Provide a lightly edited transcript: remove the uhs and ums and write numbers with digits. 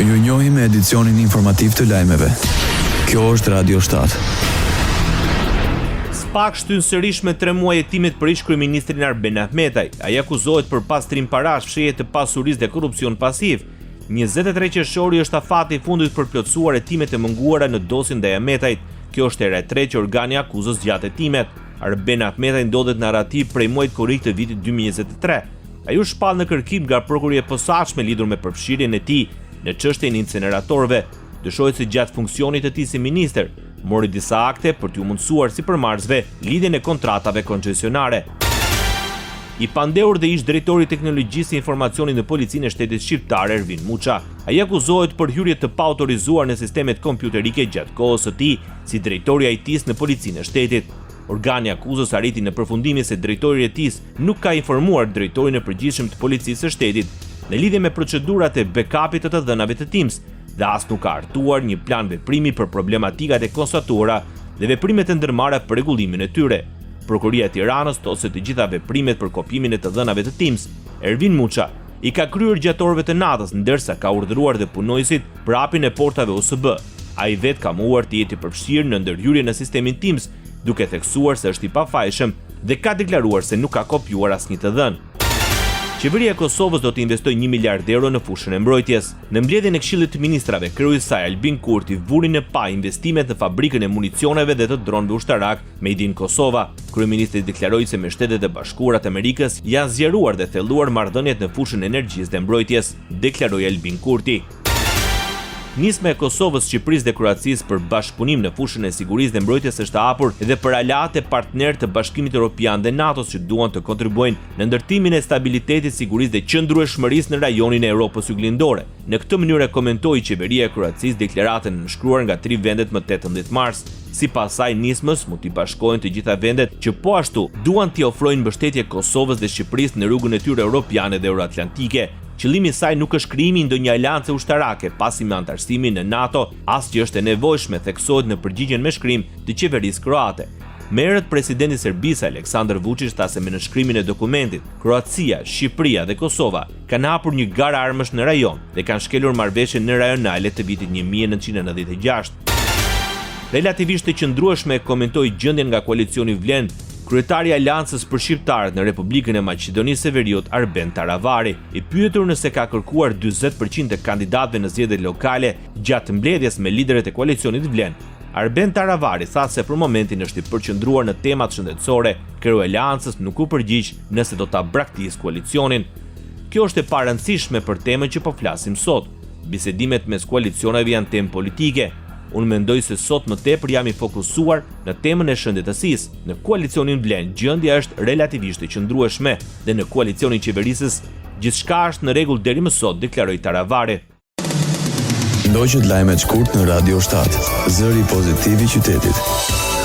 Ju njohim me edicionin informativ të lajmeve. Kjo është Radio 7. SPAK shtyn sërish me 3 muaj hetimet për ish-kryeministrin Arben Ahmetaj. Ai akuzohet për pastrim parash, fshehje të pasurisë dhe korrupsion pasiv. 23 qershori është afati i fundit për plotësuar hetimet e munguara në dosjen ndaj Ahmetajit. Kjo është hera e tretë që organi akuzës zgjat hetimet. Arben Ahmetaj ndodhet në narrativ prej muajit korrik të vitit 2023. Ai u shpall në kërkim nga prokuroria e posaçme lidhur me përfshirjen e tij në çështjen e incineratorëve. Dyshohet se gjatë funksionit të tij si ministër, mori disa akte për t'u mundësuar sipërmarrësve lidhjen e kontratave koncesionare. I pandehur dhe ish drejtori i teknologjisë e informacionit në policinë e shtetit shqiptar Ervin Muça. Ai akuzohet për hyrje të paautorizuar në sistemet kompjuterike gjatë kohës së tij si drejtori i IT-s në policinë e shtetit. Organi akuzës arriti në përfundimin se drejtori i IT-s nuk ka informuar drejtorin e përgjithshëm të policisë së shtetit në lidhje me procedurat e backupit të dhënave të Teams, dhe as nuk ka hartuar një plan veprimi për problematikat e konstatuara dhe veprimet e ndërmarra për rregullimin e tyre. Prokuroria e Tiranës thot se të gjitha veprimet për kopjimin e të dhënave të Teams, Ervin Muça i ka kryer gjatë orëve të natës, ndërsa ka urdhëruar dhe punojësit për hapjen e portave USB. Ai vetë ka mohuar të jetë i përfshirë në ndërhyrje në sistemin Teams, duke theksuar se është i pafajshëm dhe ka deklaruar se nuk ka kopjuar asnjë të dhënë. Qeveria e Kosovës do të investojë 1 miliard euro në fushën e mbrojtjes. Në mbledhjen e Këshillit të Ministrave, kryeji i saj Albin Kurti vuri në pa investimet në fabrikën e municioneve dhe të dronëve ushtarak Made in Kosova. Kryeministri deklaroi se me Shtetet e Bashkuara të Amerikës janë zgjeruar dhe thelluar marrëdhëniet në fushën e energjisë dhe mbrojtjes, deklaroi Albin Kurti. Nisma e Kosovës, Shqipërisë dhe Kroacisë për bashkëpunim në fushën e sigurisë dhe mbrojtjes është hapur edhe për aleatë e partnerë të Bashkimit Evropian dhe NATO-s që duan të kontribuojnë në ndërtimin e stabilitetit, sigurisë dhe qëndrueshmërisë në rajonin e Europës Juglindore. Në këtë mënyrë komentoi qeveria e Kroacisë deklaratën nënshkruar nga 3 vendet më 18 mars. Sipas saj, nismës mund t'i bashkojnë të gjitha vendet që po ashtu duan t'i ofrojnë mbështetje Kosovës dhe Shqipërisë në rrugën e tyre europiane dhe euroatlantike. Qëllimi i saj nuk është krijimi i ndonjë aleance ushtarake, pasi me antarësimin në NATO, as që është e nevojshme, theksohet në përgjigjen me shkrim të qeverisë kroate. Më herët presidenti i Serbisë Aleksandar Vučić tha se me nënshkrimin e dokumentit, Kroacia, Shqipëria dhe Kosova kanë hapur një garë armësh në rajon dhe kanë shkelur marrëveshjen në rajonale të vitit 1996. Relativisht të qëndrueshme komentoi gjendjen nga koalicioni Vlen kryetari i Aleancës për shqiptarët në Republikën e Maqedonisë së Veriut Arben Taravari. I pyetur nëse ka kërkuar 40% të kandidatëve në zgjedhjet lokale gjatë mbledhjes me liderët e koalicionit Vlen, Arben Taravari tha se për momentin është i përqendruar në temat shëndetësore, kreu Aleancës nuk u përgjigj nëse do ta braktisë koalicionin. Kjo është e parëndësishme për temën që po flasim sot. Bisedimet mes koalicioneve janë temë politike. Unë mendoj se sot më tepër jam i fokusuar në temën e shëndetësisë. Në koalicionin Vlen gjendja është relativisht e qëndrueshme dhe në koalicionin qeverisës gjithçka është në rregull deri më sot, deklaroi Taravari. Ndoqët lajmet shkurt në Radio 7, zëri pozitiv i qytetit.